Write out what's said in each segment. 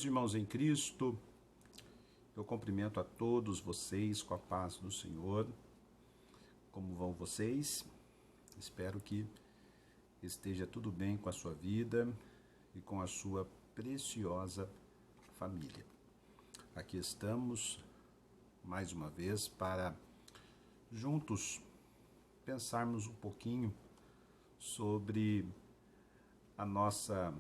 Meus irmãos em Cristo, eu cumprimento a todos vocês com a paz do Senhor. Como vão vocês? Espero que esteja tudo bem com a sua vida e com a sua preciosa família. Aqui estamos mais uma vez para juntos pensarmos um pouquinho sobre a nossa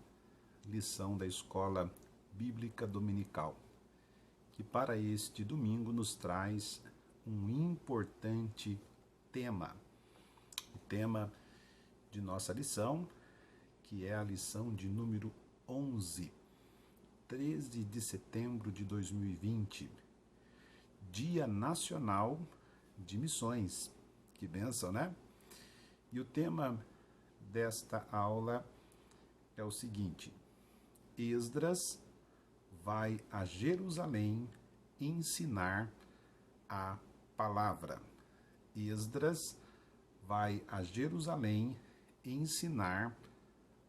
lição da Escola Bíblica Dominical, que para este domingo nos traz um importante tema. O tema de nossa lição, que é a lição de número 11, 13 de setembro de 2020, Dia Nacional de Missões. Que bênção, né? E o tema desta aula é o seguinte: Esdras vai a Jerusalém ensinar a palavra. Esdras vai a Jerusalém ensinar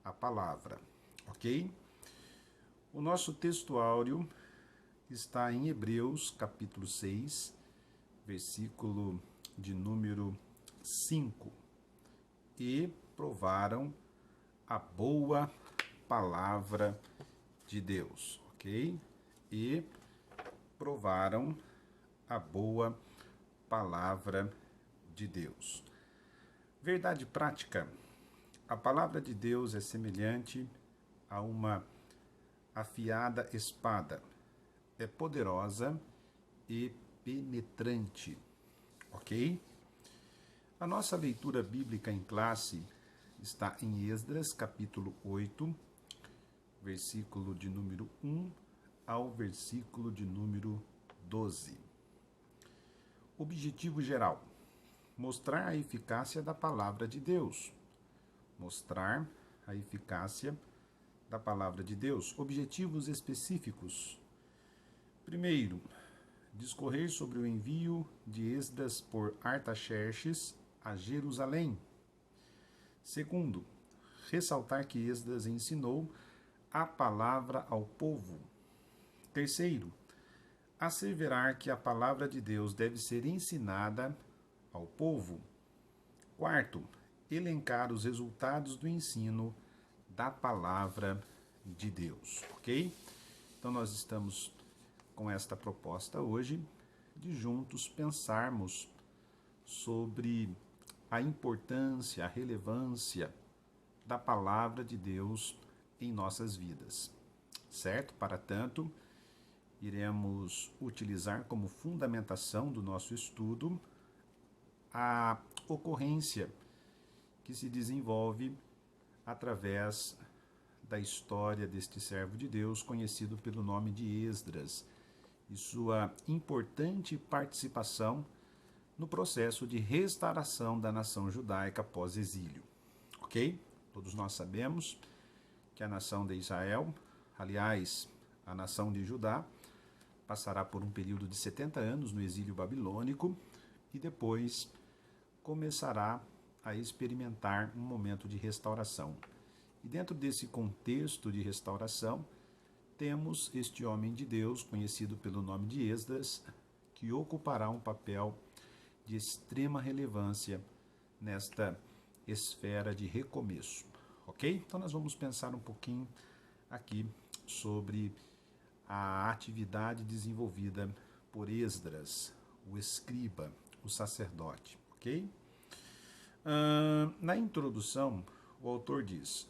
a palavra, ok? O nosso textuário está em Hebreus, capítulo 6, versículo de número 5. E provaram a boa palavra de Deus, ok? E provaram a boa palavra de Deus. Verdade prática: a palavra de Deus é semelhante a uma afiada espada, é poderosa e penetrante, ok? A nossa leitura bíblica em classe está em Esdras, capítulo 8, versículo de número 1 ao versículo de número 12. Objetivo geral: mostrar a eficácia da palavra de Deus. Mostrar a eficácia da palavra de Deus. Objetivos específicos: primeiro, discorrer sobre o envio de Esdras por Artaxerxes a Jerusalém. Segundo, ressaltar que Esdras ensinou a palavra ao povo. Terceiro, asseverar que a palavra de Deus deve ser ensinada ao povo. Quarto, elencar os resultados do ensino da palavra de Deus, ok? Então nós estamos com esta proposta hoje de juntos pensarmos sobre a importância, a relevância da palavra de Deus em nossas vidas, certo? Para tanto, iremos utilizar como fundamentação do nosso estudo a ocorrência que se desenvolve através da história deste servo de Deus, conhecido pelo nome de Esdras, e sua importante participação no processo de restauração da nação judaica pós-exílio, ok? Todos nós sabemos que a nação de Israel, aliás, a nação de Judá, passará por um período de 70 anos no exílio babilônico e depois começará a experimentar um momento de restauração. E dentro desse contexto de restauração, temos este homem de Deus, conhecido pelo nome de Esdras, que ocupará um papel de extrema relevância nesta esfera de recomeço, ok? Então nós vamos pensar um pouquinho aqui sobre a atividade desenvolvida por Esdras, o escriba, o sacerdote, ok? Na introdução, o autor diz: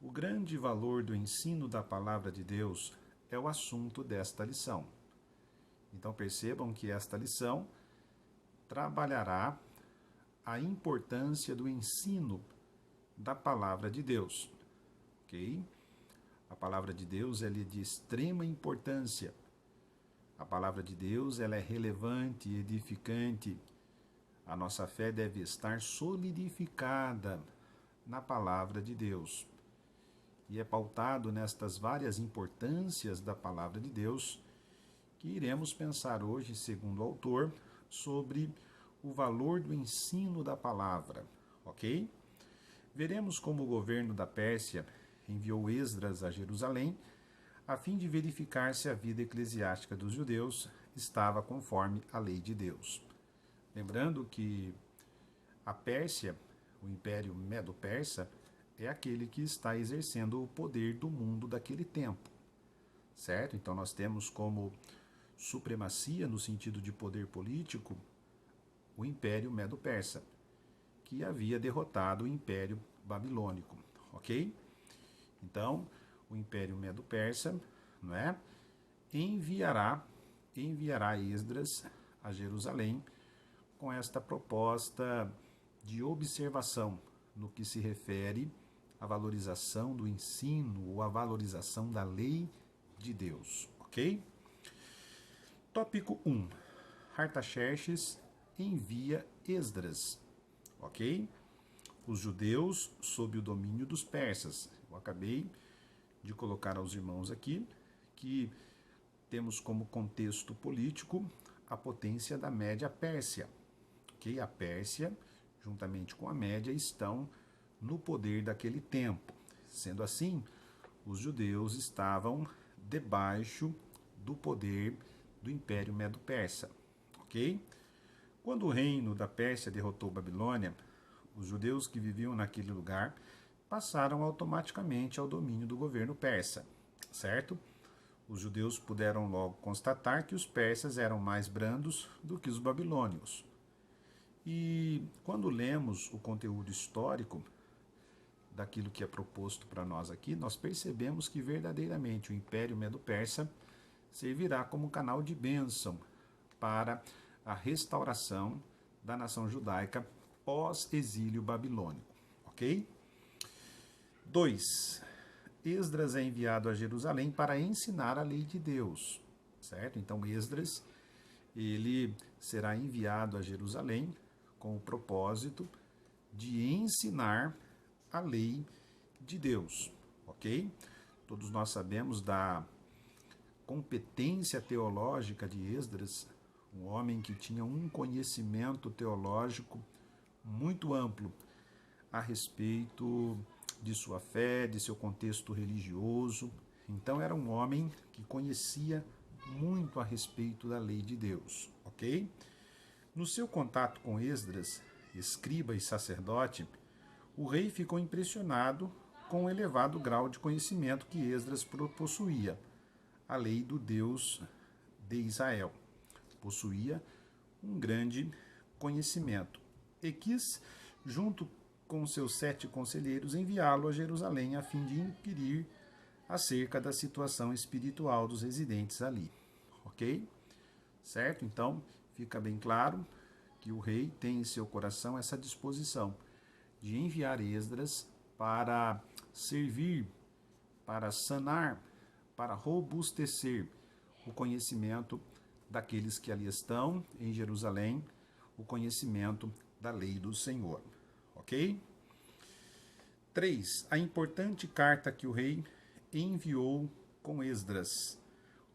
o grande valor do ensino da palavra de Deus é o assunto desta lição. Então percebam que esta lição trabalhará a importância do ensino da palavra de Deus, ok? A palavra de Deus ela é de extrema importância. A palavra de Deus ela é relevante e edificante. A nossa fé deve estar solidificada na palavra de Deus. E é pautado nestas várias importâncias da palavra de Deus que iremos pensar hoje, segundo o autor, sobre o valor do ensino da palavra, ok? Veremos como o governo da Pérsia enviou Esdras a Jerusalém a fim de verificar se a vida eclesiástica dos judeus estava conforme a lei de Deus. Lembrando que a Pérsia, o Império Medo-Persa, é aquele que está exercendo o poder do mundo daquele tempo, certo? Então nós temos como supremacia, no sentido de poder político, o Império Medo-Persa, que havia derrotado o Império Babilônico, ok? Então, o Império Medo-Persa, não é? enviará Esdras a Jerusalém com esta proposta de observação no que se refere à valorização do ensino ou à valorização da lei de Deus, ok? Tópico 1. Artaxerxes envia Esdras, ok? Os judeus sob o domínio dos persas. Eu acabei de colocar aos irmãos aqui que temos como contexto político a potência da Média Pérsia, ok? A Pérsia, juntamente com a Média, estão no poder daquele tempo. Sendo assim, os judeus estavam debaixo do poder do Império Medo-Persa, ok? Quando o reino da Pérsia derrotou Babilônia, os judeus que viviam naquele lugar passaram automaticamente ao domínio do governo persa, certo? Os judeus puderam logo constatar que os persas eram mais brandos do que os babilônios. E quando lemos o conteúdo histórico daquilo que é proposto para nós aqui, nós percebemos que verdadeiramente o Império Medo-Persa servirá como canal de bênção para a restauração da nação judaica pós-exílio babilônico, ok? 2. Esdras é enviado a Jerusalém para ensinar a lei de Deus, certo? Então Esdras, ele será enviado a Jerusalém com o propósito de ensinar a lei de Deus, ok? Todos nós sabemos da competência teológica de Esdras, um homem que tinha um conhecimento teológico muito amplo a respeito de sua fé, de seu contexto religioso. Então era um homem que conhecia muito a respeito da lei de Deus, ok? No seu contato com Esdras, escriba e sacerdote, o rei ficou impressionado com o elevado grau de conhecimento que Esdras possuía, a lei do Deus de Israel. Possuía um grande conhecimento e quis, junto com seus 7 conselheiros, enviá-lo a Jerusalém a fim de inquirir acerca da situação espiritual dos residentes ali, ok? Certo? Então, fica bem claro que o rei tem em seu coração essa disposição de enviar Esdras para servir, para sanar, para robustecer o conhecimento daqueles que ali estão em Jerusalém, o conhecimento da lei do Senhor, ok? 3. A importante carta que o rei enviou com Esdras.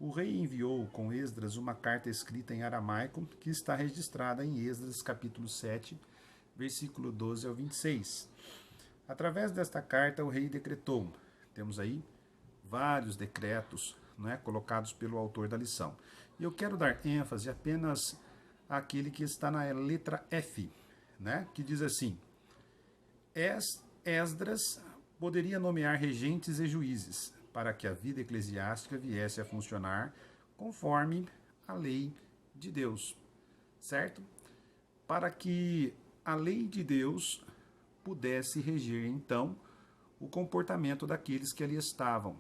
O rei enviou com Esdras uma carta escrita em aramaico que está registrada em Esdras capítulo 7, versículo 12 ao 26. Através desta carta, o rei decretou. Temos aí vários decretos, colocados pelo autor da lição. E eu quero dar ênfase apenas àquele que está na letra F, que diz assim: Esdras poderia nomear regentes e juízes para que a vida eclesiástica viesse a funcionar conforme a lei de Deus, certo? Para que a lei de Deus pudesse reger, então, o comportamento daqueles que ali estavam,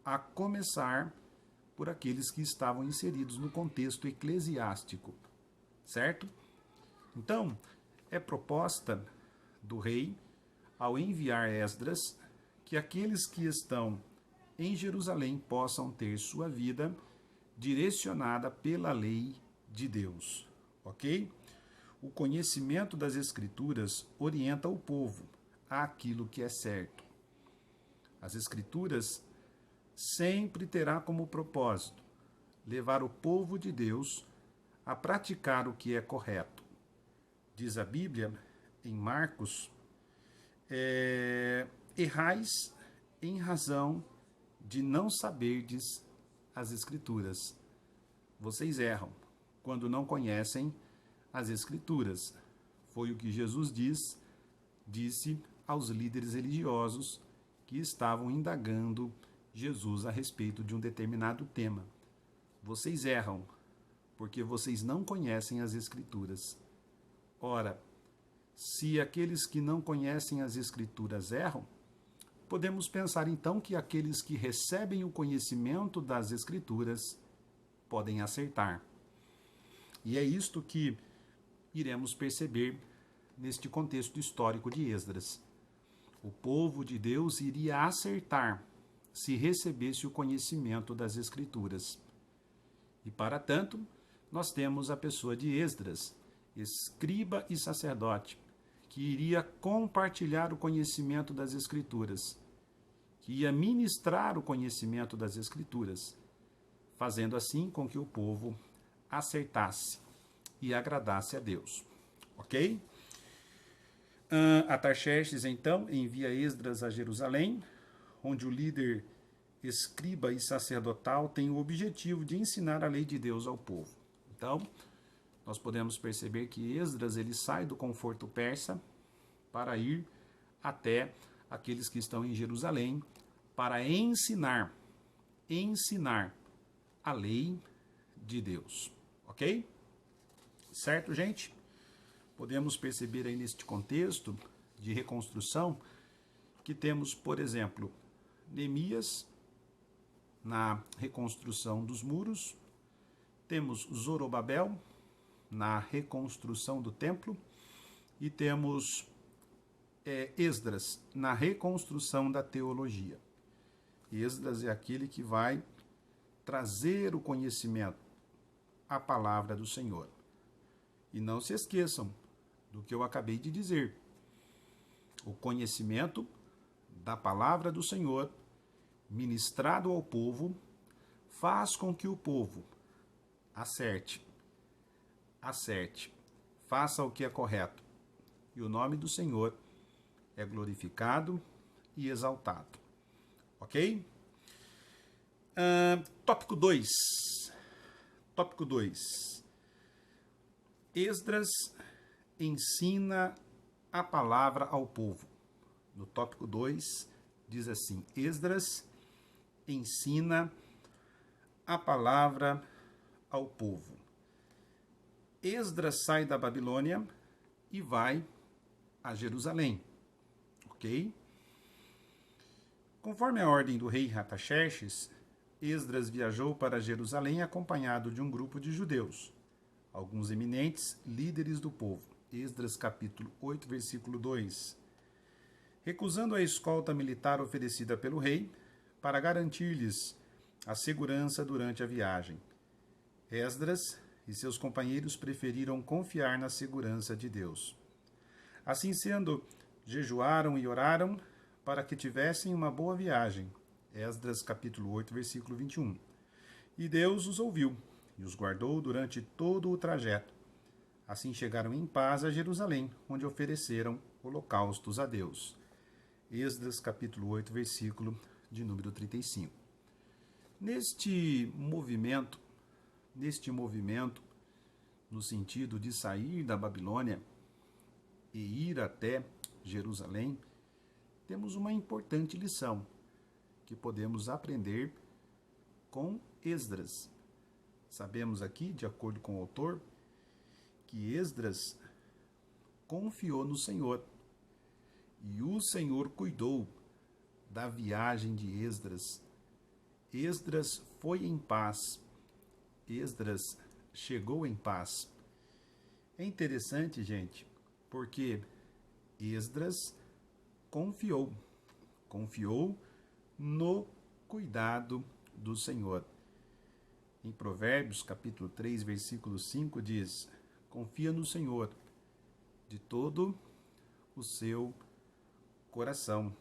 a começar por aqueles que estavam inseridos no contexto eclesiástico, certo? Então, é proposta do rei, ao enviar Esdras, que aqueles que estão em Jerusalém possam ter sua vida direcionada pela lei de Deus, ok? O conhecimento das Escrituras orienta o povo àquilo que é certo. As Escrituras sempre terá como propósito levar o povo de Deus a praticar o que é correto. Diz a Bíblia, em Marcos, errais em razão de não saberdes as Escrituras. Vocês erram quando não conhecem as Escrituras. Foi o que Jesus disse aos líderes religiosos que estavam indagando Jesus a respeito de um determinado tema. Vocês erram porque vocês não conhecem as Escrituras. Ora, se aqueles que não conhecem as Escrituras erram, podemos pensar então que aqueles que recebem o conhecimento das Escrituras podem acertar. E é isto que iremos perceber neste contexto histórico de Esdras. O povo de Deus iria acertar se recebesse o conhecimento das Escrituras. E para tanto, nós temos a pessoa de Esdras, escriba e sacerdote, que iria compartilhar o conhecimento das Escrituras, que ia ministrar o conhecimento das Escrituras, fazendo assim com que o povo acertasse e agradasse a Deus. Ok? Artaxerxes, então, envia Esdras a Jerusalém, onde o líder escriba e sacerdotal tem o objetivo de ensinar a lei de Deus ao povo. Então, nós podemos perceber que Esdras ele sai do conforto persa para ir até aqueles que estão em Jerusalém para ensinar a lei de Deus. Ok? Certo, gente? Podemos perceber aí neste contexto de reconstrução que temos, por exemplo, Neemias na reconstrução dos muros, temos Zorobabel na reconstrução do templo e temos Esdras na reconstrução da teologia. Esdras é aquele que vai trazer o conhecimento, a palavra do Senhor. E não se esqueçam do que eu acabei de dizer. O conhecimento da palavra do Senhor, ministrado ao povo, faz com que o povo acerte, faça o que é correto. E o nome do Senhor é glorificado e exaltado. Ok? Tópico 2. Tópico 2. Esdras ensina a palavra ao povo. No tópico 2, diz assim: Esdras ensina a palavra ao povo. Esdras sai da Babilônia e vai a Jerusalém. Ok? Conforme a ordem do rei Artaxerxes, Esdras viajou para Jerusalém acompanhado de um grupo de judeus, alguns eminentes líderes do povo. Esdras capítulo 8, versículo 2. Recusando a escolta militar oferecida pelo rei para garantir-lhes a segurança durante a viagem, Esdras e seus companheiros preferiram confiar na segurança de Deus. Assim sendo, jejuaram e oraram para que tivessem uma boa viagem. Esdras capítulo 8, versículo 21. E Deus os ouviu e os guardou durante todo o trajeto. Assim chegaram em paz a Jerusalém, onde ofereceram holocaustos a Deus. Esdras capítulo 8, versículo de número 35. Neste movimento, no sentido de sair da Babilônia e ir até Jerusalém, temos uma importante lição que podemos aprender com Esdras. Sabemos aqui, de acordo com o autor, que Esdras confiou no Senhor e o Senhor cuidou da viagem de Esdras. Esdras foi em paz. Esdras chegou em paz. É interessante, gente, porque Esdras confiou no cuidado do Senhor. Em Provérbios, capítulo 3, versículo 5, diz: confia no Senhor de todo o seu coração.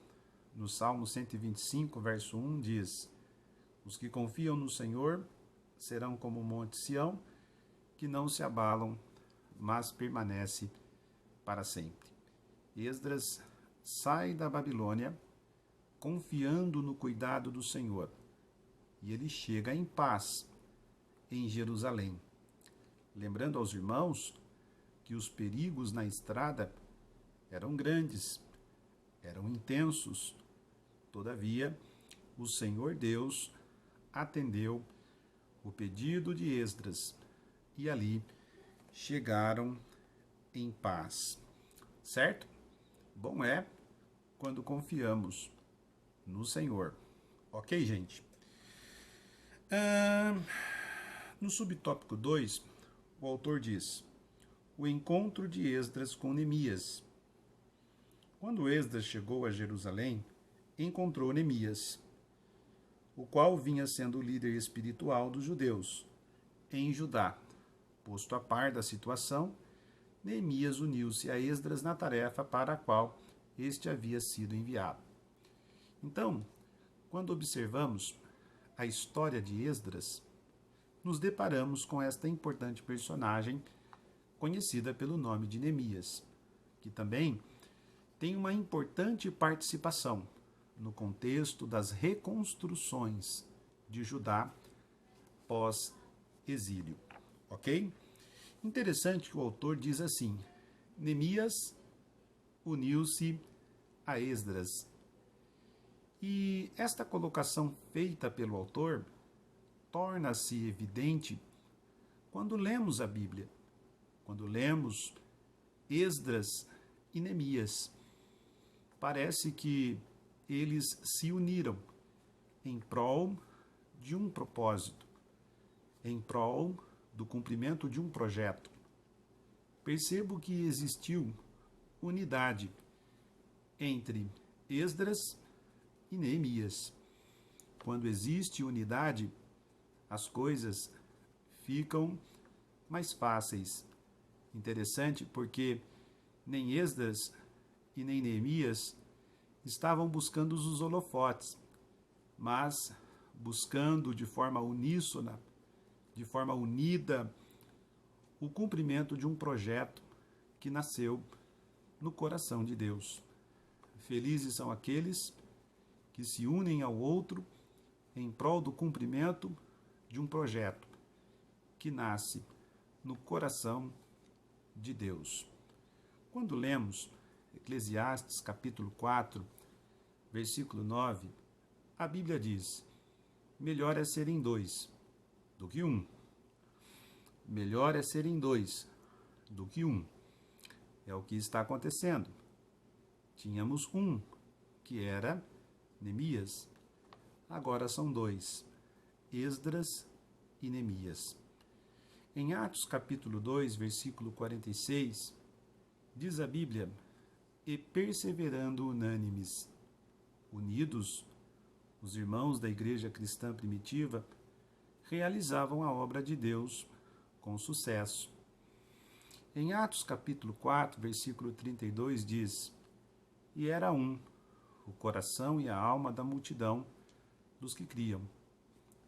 No Salmo 125, verso 1, diz: os que confiam no Senhor serão como o monte Sião, que não se abalam, mas permanece para sempre. Esdras sai da Babilônia confiando no cuidado do Senhor. e ele chega em paz em Jerusalém. Lembrando aos irmãos que os perigos na estrada eram grandes, eram intensos. Todavia, o Senhor Deus atendeu o pedido de Esdras e ali chegaram em paz. Certo? Bom é quando confiamos no Senhor. Ok, gente? No subtópico 2, o autor diz: o encontro de Esdras com Neemias. Quando Esdras chegou a Jerusalém, encontrou Neemias, o qual vinha sendo o líder espiritual dos judeus em Judá. Posto a par da situação, Neemias uniu-se a Esdras na tarefa para a qual este havia sido enviado. Então, quando observamos a história de Esdras, nos deparamos com esta importante personagem conhecida pelo nome de Neemias, que também tem uma importante participação no contexto das reconstruções de Judá pós-exílio. Ok? Interessante que o autor diz assim: Neemias uniu-se a Esdras. E esta colocação feita pelo autor torna-se evidente quando lemos a Bíblia, quando lemos Esdras e Neemias. Parece que eles se uniram em prol de um propósito, em prol do cumprimento de um projeto. Percebo que existiu unidade entre Esdras e Neemias. Quando existe unidade, as coisas ficam mais fáceis. Interessante porque nem Esdras e nem Neemias estavam buscando os holofotes, mas buscando de forma uníssona, de forma unida, o cumprimento de um projeto que nasceu no coração de Deus. Felizes são aqueles que se unem ao outro em prol do cumprimento de um projeto que nasce no coração de Deus. Quando lemos Eclesiastes capítulo 4, versículo 9, a Bíblia diz: melhor é serem dois do que um. Melhor é serem dois do que um. É o que está acontecendo. Tínhamos um, que era Neemias. Agora são dois, Esdras e Neemias. Em Atos capítulo 2, versículo 46, diz a Bíblia: e perseverando unânimes, unidos, os irmãos da igreja cristã primitiva realizavam a obra de Deus com sucesso. Em Atos capítulo 4, versículo 32 diz: e era um, o coração e a alma da multidão dos que criam.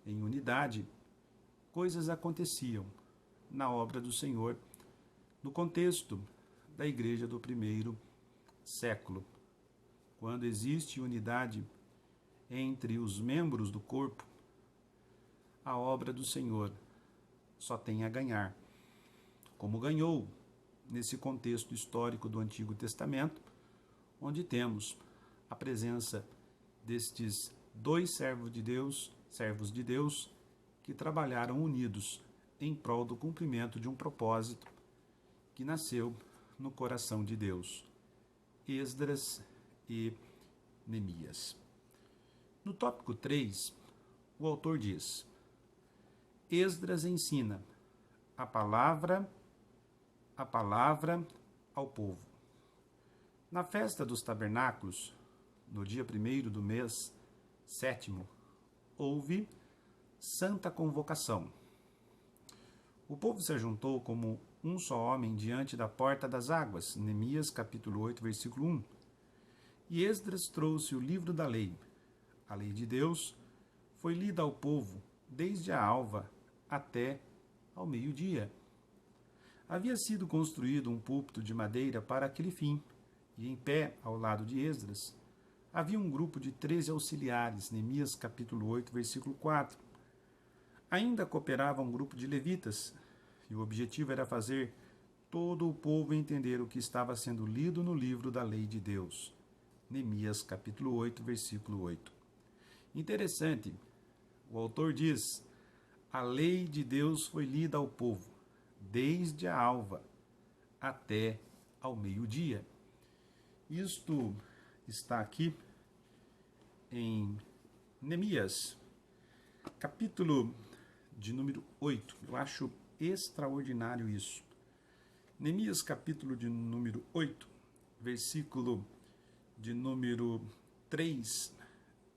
Em unidade, coisas aconteciam na obra do Senhor, no contexto da igreja do primeiro século. Quando existe unidade entre os membros do corpo, a obra do Senhor só tem a ganhar. Como ganhou nesse contexto histórico do Antigo Testamento, onde temos a presença destes dois servos de Deus, que trabalharam unidos em prol do cumprimento de um propósito que nasceu no coração de Deus, Esdras e Neemias. No tópico 3, o autor diz: Esdras ensina a palavra ao povo. Na festa dos tabernáculos, no dia 1º do mês 7º, houve santa convocação. O povo se ajuntou como um só homem diante da porta das águas, Neemias capítulo 8, versículo 1. E Esdras trouxe o livro da lei. A lei de Deus foi lida ao povo desde a alva até ao meio-dia. Havia sido construído um púlpito de madeira para aquele fim, e em pé, ao lado de Esdras, Havia um grupo de 13 auxiliares, Neemias capítulo 8, versículo 4. Ainda cooperava um grupo de levitas, e o objetivo era fazer todo o povo entender o que estava sendo lido no livro da lei de Deus. Neemias capítulo 8, versículo 8. Interessante, o autor diz: a lei de Deus foi lida ao povo, desde a alva até ao meio-dia. Isto está aqui em Neemias, capítulo de número 8. Eu acho extraordinário isso. Neemias, capítulo de número 8, versículo de número 3,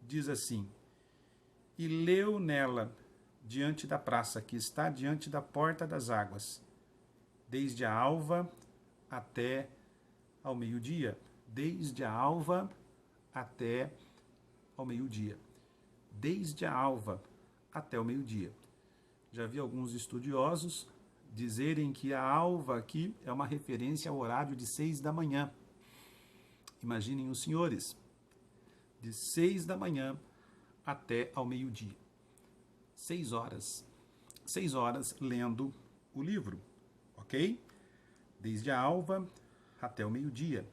diz assim: e leu nela, diante da praça, que está diante da porta das águas, desde a alva até ao meio-dia. Desde a alva até ao meio-dia. Desde a alva até o meio-dia. Já vi alguns estudiosos dizerem que a alva aqui é uma referência ao horário de 6 da manhã. Imaginem os senhores, de 6 da manhã até ao meio-dia. 6 horas. 6 horas lendo o livro, ok? Desde a alva até o meio-dia.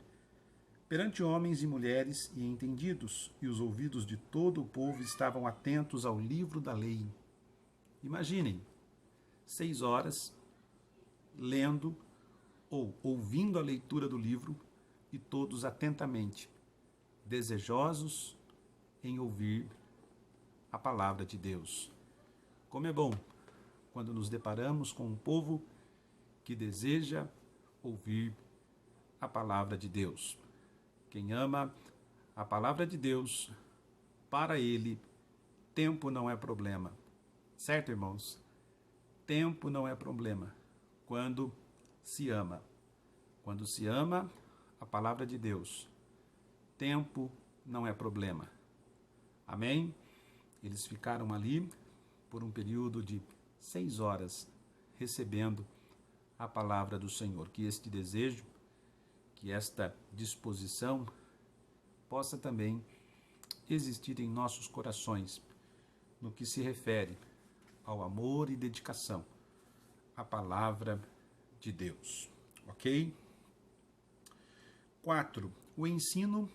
Perante homens e mulheres e entendidos, e os ouvidos de todo o povo estavam atentos ao livro da lei. Imaginem, 6 horas lendo ou ouvindo a leitura do livro e todos atentamente, desejosos em ouvir a palavra de Deus. Como é bom quando nos deparamos com um povo que deseja ouvir a palavra de Deus. Quem ama a palavra de Deus, para ele, tempo não é problema. Certo, irmãos? Tempo não é problema quando se ama. Quando se ama a palavra de Deus, tempo não é problema. Amém? Eles ficaram ali por um período de 6 horas, recebendo a palavra do Senhor. Que este desejo, que esta disposição possa também existir em nossos corações, no que se refere ao amor e dedicação à palavra de Deus. Ok? 4. O ensino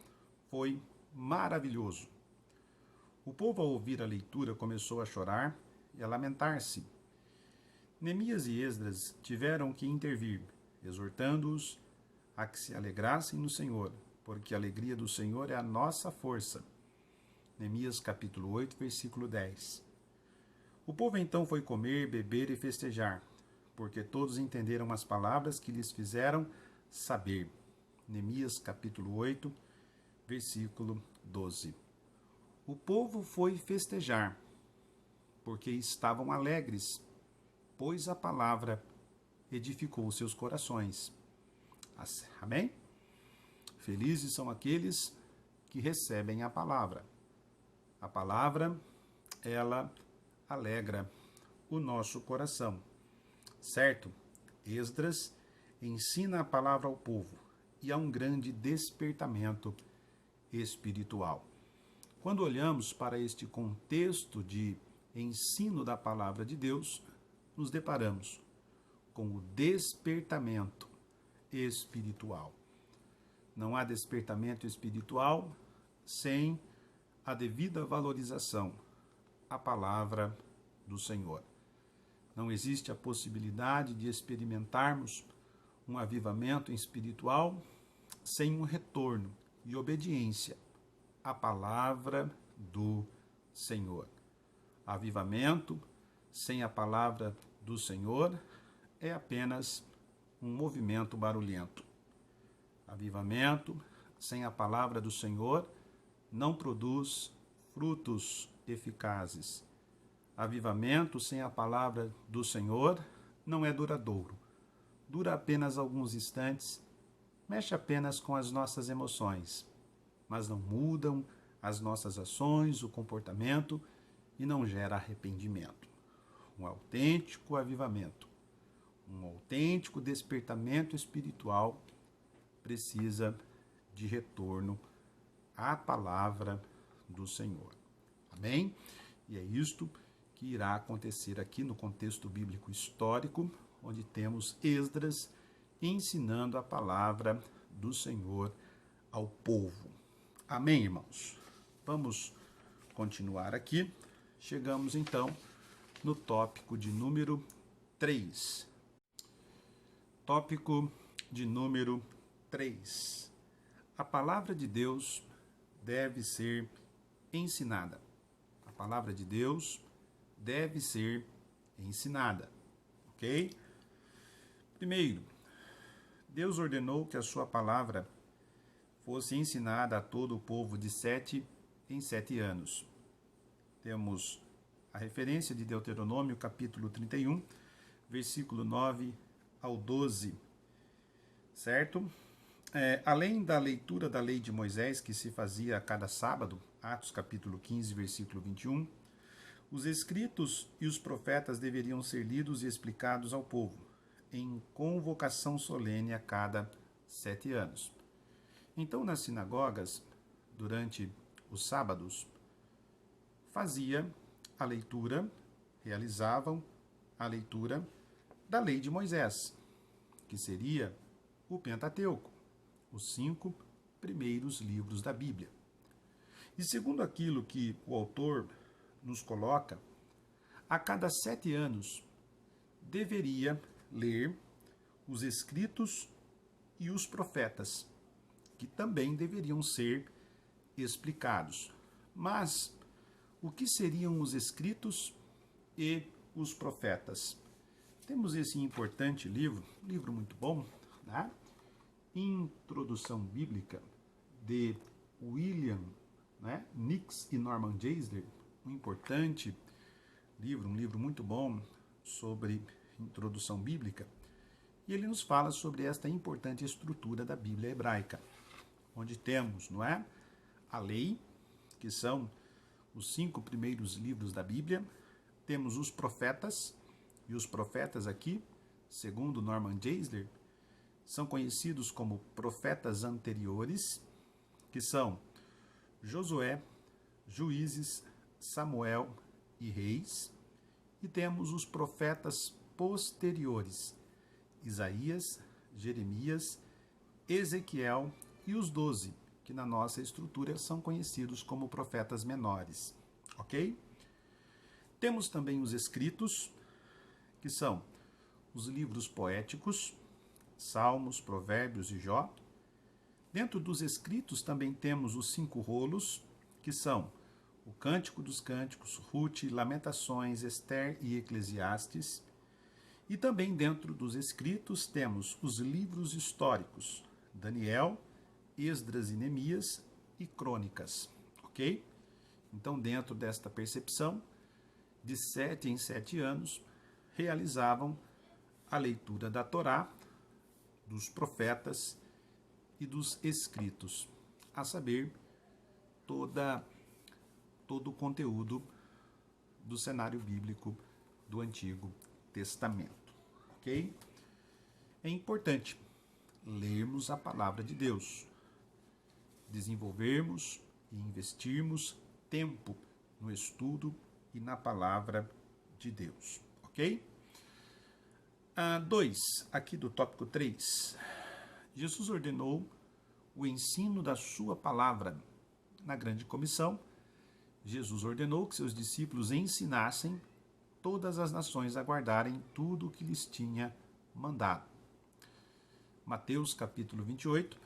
foi maravilhoso. O povo, ao ouvir a leitura, começou a chorar e a lamentar-se. Neemias e Esdras tiveram que intervir, exortando-os a que se alegrassem no Senhor, porque a alegria do Senhor é a nossa força. Neemias capítulo 8, versículo 10. O povo então foi comer, beber e festejar, porque todos entenderam as palavras que lhes fizeram saber. Neemias capítulo 8, versículo 12. O povo foi festejar, porque estavam alegres, pois a palavra edificou seus corações. Amém? Felizes são aqueles que recebem a palavra. A palavra, ela alegra o nosso coração. Certo? Esdras ensina a palavra ao povo e há um grande despertamento espiritual. Quando olhamos para este contexto de ensino da palavra de Deus, nos deparamos com o despertamento espiritual. Não há despertamento espiritual sem a devida valorização à palavra do Senhor. Não existe a possibilidade de experimentarmos um avivamento espiritual sem um retorno e obediência à palavra do Senhor. Avivamento sem a palavra do Senhor é apenas um movimento barulhento. Avivamento sem a palavra do Senhor não produz frutos eficazes. Avivamento sem a palavra do Senhor não é duradouro. Dura apenas alguns instantes, mexe apenas com as nossas emoções, mas não mudam as nossas ações, o comportamento e não gera arrependimento. Um autêntico avivamento, um autêntico despertamento espiritual precisa de retorno a palavra do Senhor. Amém? E é isto que irá acontecer aqui no contexto bíblico histórico, onde temos Esdras ensinando a palavra do Senhor ao povo. Amém, irmãos? Vamos continuar aqui. Chegamos então no tópico de número 3. Tópico de número 3. A palavra de Deus deve ser ensinada. A palavra de Deus deve ser ensinada. Ok? Primeiro, Deus ordenou que a sua palavra fosse ensinada a todo o povo de 7 em 7 anos. Temos a referência de Deuteronômio, capítulo 31, versículo 9 ao 12, certo? Além da leitura da lei de Moisés, que se fazia a cada sábado, Atos capítulo 15, versículo 21, os escritos e os profetas deveriam ser lidos e explicados ao povo, em convocação solene a cada 7 anos. Então, nas sinagogas, durante os sábados, realizavam a leitura da lei de Moisés, que seria o Pentateuco, os 5 primeiros livros da Bíblia. E segundo aquilo que o autor nos coloca, a cada 7 anos deveria ler os escritos e os profetas, que também deveriam ser explicados. Mas o que seriam os escritos e os profetas? Temos esse importante livro muito bom, né? Introdução Bíblica, de William, né? Nix e Norman Geisler, um importante livro, um livro muito bom sobre introdução bíblica. E ele nos fala sobre esta importante estrutura da Bíblia hebraica, onde temos, não é, a lei, que são os 5 primeiros livros da Bíblia, temos os profetas, e os profetas aqui, segundo Norman Geisler, são conhecidos como profetas anteriores, que são Josué, Juízes, Samuel e Reis, e temos os profetas posteriores, Isaías, Jeremias, Ezequiel e os 12, que na nossa estrutura são conhecidos como profetas menores, ok? Temos também os escritos, que são os livros poéticos, Salmos, Provérbios e Jó. Dentro dos escritos também temos os 5 rolos, que são o Cântico dos Cânticos, Rute, Lamentações, Ester e Eclesiastes. E também dentro dos escritos temos os livros históricos, Daniel, Esdras e Neemias e Crônicas, ok? Então, dentro desta percepção, de 7 em 7 anos, realizavam a leitura da Torá, dos profetas e dos escritos, a saber, todo o conteúdo do cenário bíblico do Antigo Testamento, ok? É importante lermos a palavra de Deus, desenvolvermos e investirmos tempo no estudo e na palavra de Deus, ok? 2, aqui do tópico 3. Jesus ordenou o ensino da sua palavra. Na grande comissão, Jesus ordenou que seus discípulos ensinassem todas as nações a guardarem tudo o que lhes tinha mandado. Mateus capítulo 28,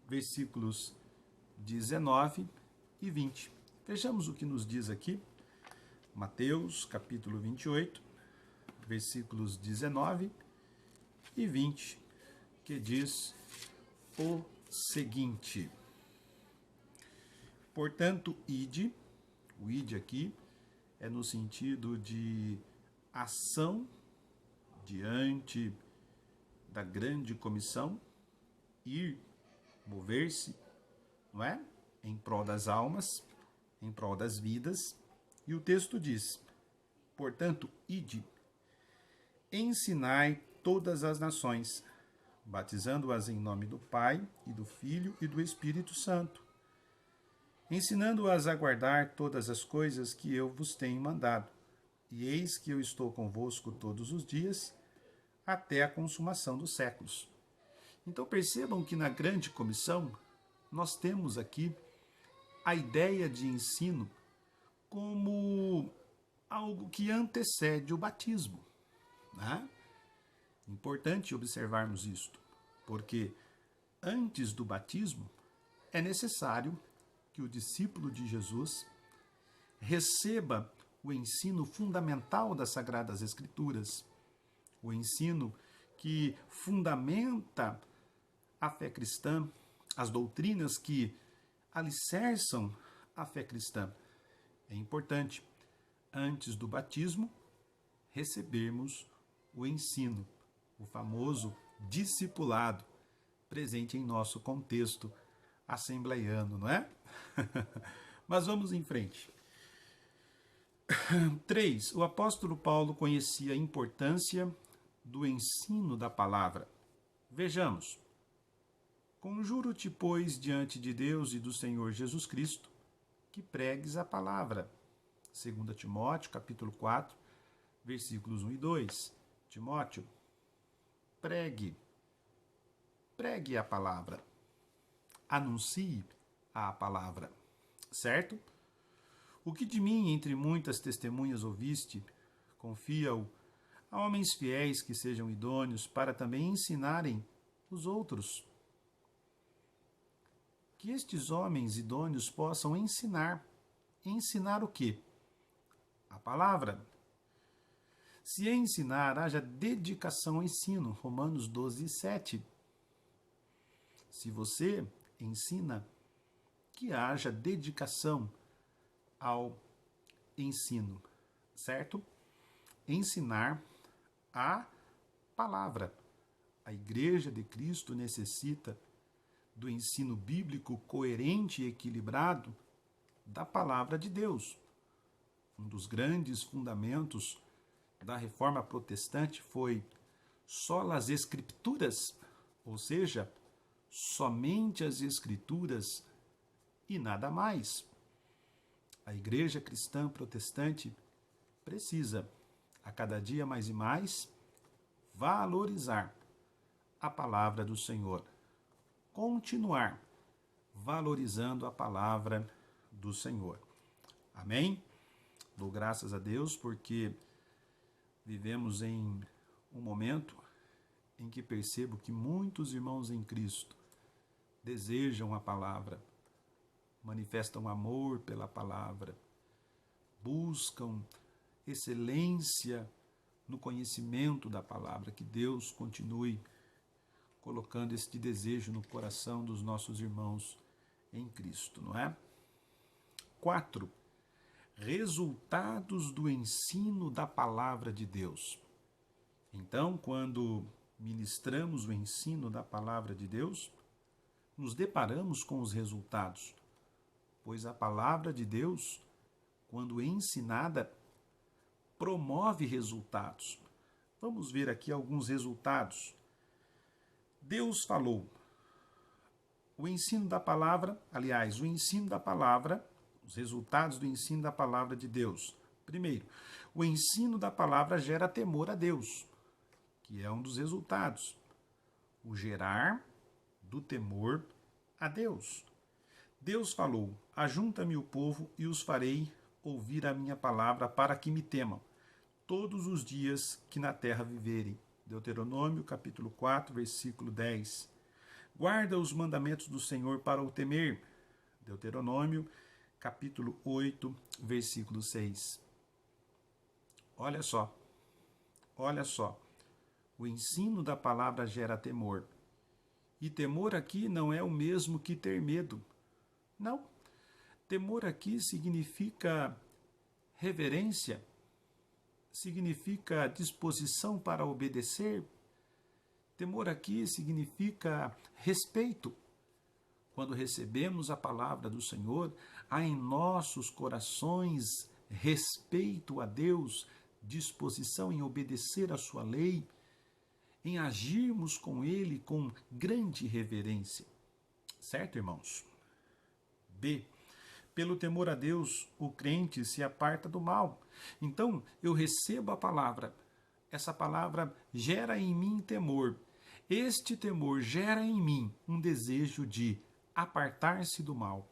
versículos 19 e 20. Vejamos o que nos diz aqui. Mateus capítulo 28, versículos 19 e 20, que diz o seguinte: portanto, ide, o ide aqui é no sentido de ação diante da grande comissão, ir, mover-se, não é? Em prol das almas, em prol das vidas. E o texto diz: portanto, ide, ensinai todas as nações, batizando-as em nome do Pai, e do Filho e do Espírito Santo, ensinando-as a guardar todas as coisas que eu vos tenho mandado. E eis que eu estou convosco todos os dias, até a consumação dos séculos. Então percebam que na grande comissão nós temos aqui a ideia de ensino como algo que antecede o batismo, né? Importante observarmos isto, porque antes do batismo é necessário que o discípulo de Jesus receba o ensino fundamental das Sagradas Escrituras, o ensino que fundamenta a fé cristã, as doutrinas que alicerçam a fé cristã. É importante, antes do batismo, recebermos o ensino, o famoso discipulado, presente em nosso contexto assembleiano, não é? Mas vamos em frente. 3. O apóstolo Paulo conhecia a importância do ensino da palavra. Vejamos. Conjuro-te, pois, diante de Deus e do Senhor Jesus Cristo, que pregues a palavra. 2 Timóteo, capítulo 4, versículos 1 e 2. Timóteo, pregue a palavra. Anuncie a palavra. Certo? O que de mim, entre muitas testemunhas ouviste, confia-o a homens fiéis que sejam idôneos para também ensinarem os outros. Que estes homens idôneos possam ensinar. Ensinar o quê? A palavra. Se ensinar, haja dedicação ao ensino. Romanos 12, 7. Se você ensina, que haja dedicação ao ensino, certo? Ensinar a palavra. A Igreja de Cristo necessita do ensino bíblico coerente e equilibrado da palavra de Deus. Um dos grandes fundamentos da reforma protestante foi solas escrituras, ou seja, somente as escrituras e nada mais. A igreja cristã protestante precisa, a cada dia mais e mais, valorizar a palavra do Senhor. Continuar valorizando a palavra do Senhor. Amém? Dou graças a Deus porque vivemos em um momento em que percebo que muitos irmãos em Cristo desejam a palavra, manifestam amor pela palavra, buscam excelência no conhecimento da palavra. Que Deus continue colocando este desejo no coração dos nossos irmãos em Cristo, não é? 4. Resultados do ensino da palavra de Deus. Então, quando ministramos o ensino da palavra de Deus, nos deparamos com os resultados, pois a palavra de Deus, quando ensinada, promove resultados. Vamos ver aqui alguns resultados. Deus falou. O ensino da palavra, aliás, o ensino da palavra, os resultados do ensino da palavra de Deus. Primeiro, o ensino da palavra gera temor a Deus, que é um dos resultados. O gerar do temor a Deus. Deus falou: ajunta-me o povo e os farei ouvir a minha palavra para que me temam todos os dias que na terra viverem. Deuteronômio, capítulo 4, versículo 10. Guarda os mandamentos do Senhor para o temer. Deuteronômio, capítulo 8, versículo 6. Olha só. O ensino da palavra gera temor. E temor aqui não é o mesmo que ter medo. Não. Temor aqui significa reverência, significa disposição para obedecer. Temor aqui significa respeito. Quando recebemos a palavra do Senhor, há em nossos corações respeito a Deus, disposição em obedecer a sua lei, em agirmos com Ele com grande reverência. Certo, irmãos? B. Pelo temor a Deus, o crente se aparta do mal. Então, eu recebo a palavra. Essa palavra gera em mim temor. Este temor gera em mim um desejo de apartar-se do mal.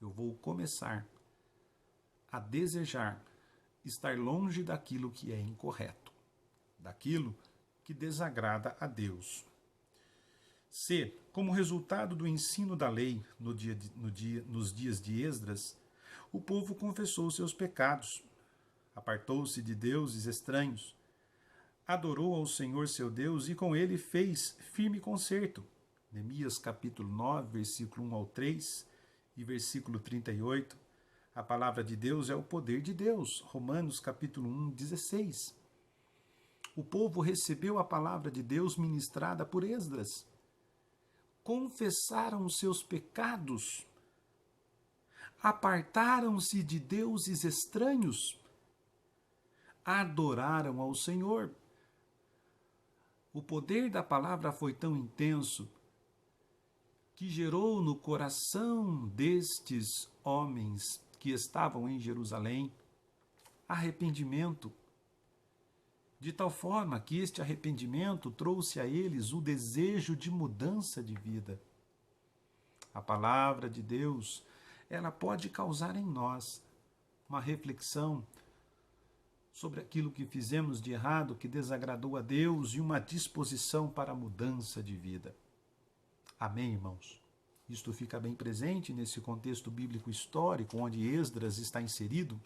Eu vou começar a desejar estar longe daquilo que é incorreto, daquilo que desagrada a Deus. C. Como resultado do ensino da lei nos dias de Esdras, o povo confessou seus pecados, apartou-se de deuses estranhos, adorou ao Senhor seu Deus e com ele fez firme concerto. Neemias capítulo 9, versículo 1 ao 3 e versículo 38. A palavra de Deus é o poder de Deus. Romanos capítulo 1, 16. O povo recebeu a palavra de Deus ministrada por Esdras. Confessaram os seus pecados. Apartaram-se de deuses estranhos. Adoraram ao Senhor. O poder da palavra foi tão intenso que gerou no coração destes homens que estavam em Jerusalém arrependimento, de tal forma que este arrependimento trouxe a eles o desejo de mudança de vida. A palavra de Deus, ela pode causar em nós uma reflexão sobre aquilo que fizemos de errado, que desagradou a Deus e uma disposição para a mudança de vida. Amém, irmãos? Isto fica bem presente nesse contexto bíblico histórico onde Esdras está inserido,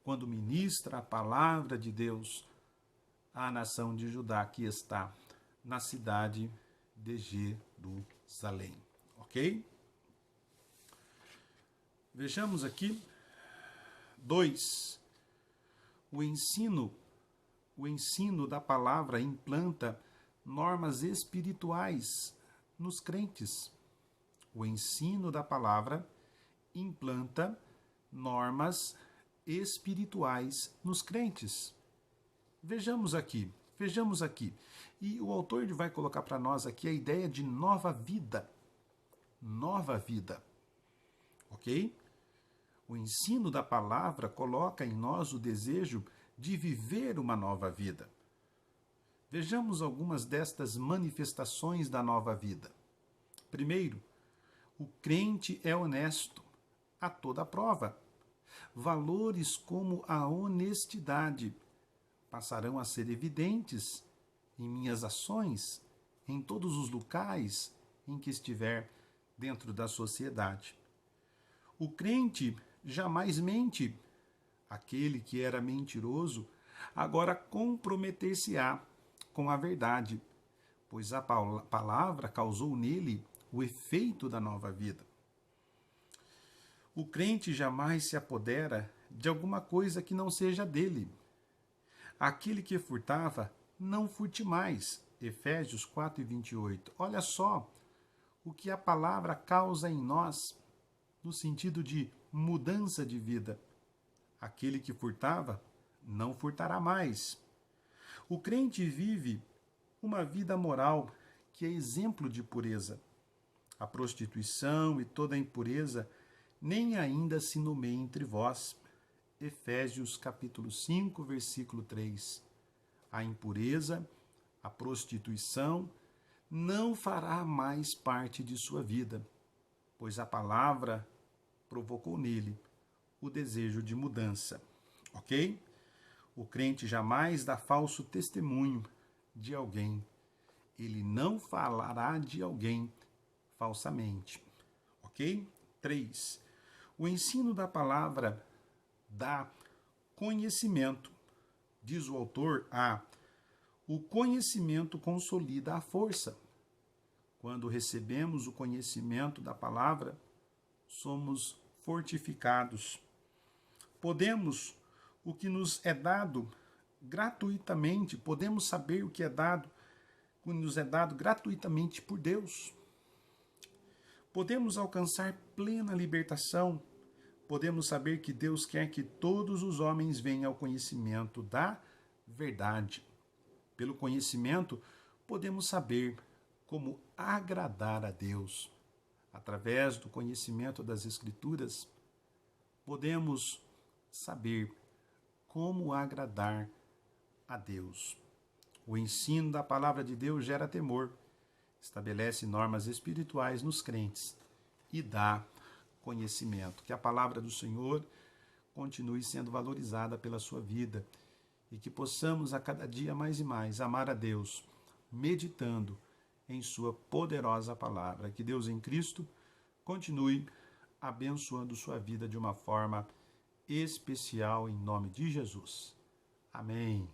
quando ministra a palavra de Deus à nação de Judá que está na cidade de Jerusalém. Ok? Vejamos aqui 2. O ensino da palavra implanta normas espirituais nos crentes. O ensino da palavra implanta normas espirituais nos crentes. Vejamos aqui. E o autor vai colocar para nós aqui a ideia de nova vida. Nova vida. Ok? O ensino da palavra coloca em nós o desejo de viver uma nova vida. Vejamos algumas destas manifestações da nova vida. Primeiro, o crente é honesto a toda prova. Valores como a honestidade passarão a ser evidentes em minhas ações, em todos os locais em que estiver dentro da sociedade. O crente jamais mente. Aquele que era mentiroso agora comprometer-se-á com a verdade, pois a palavra causou nele o efeito da nova vida. O crente jamais se apodera de alguma coisa que não seja dele. Aquele que furtava, não furte mais. Efésios 4, 28. Olha só o que a palavra causa em nós, no sentido de mudança de vida. Aquele que furtava, não furtará mais. O crente vive uma vida moral que é exemplo de pureza. A prostituição e toda a impureza nem ainda se nomeia entre vós. Efésios capítulo 5, versículo 3. A impureza, a prostituição, não fará mais parte de sua vida, pois a palavra provocou nele o desejo de mudança. Ok? O crente jamais dá falso testemunho de alguém. Ele não falará de alguém falsamente. Ok? 3. O ensino da palavra dá conhecimento. Diz o autor o conhecimento consolida a força. Quando recebemos o conhecimento da palavra, somos fortificados. Podemos o que nos é dado gratuitamente, podemos saber o que nos é dado gratuitamente por Deus. Podemos alcançar plena libertação. Podemos saber que Deus quer que todos os homens venham ao conhecimento da verdade. Pelo conhecimento, podemos saber como agradar a Deus. Através do conhecimento das Escrituras, podemos saber como agradar a Deus. O ensino da palavra de Deus gera temor, estabelece normas espirituais nos crentes e dá conhecimento. Que a palavra do Senhor continue sendo valorizada pela sua vida e que possamos a cada dia mais e mais amar a Deus, meditando em sua poderosa palavra. Que Deus em Cristo continue abençoando sua vida de uma forma especial em nome de Jesus. Amém.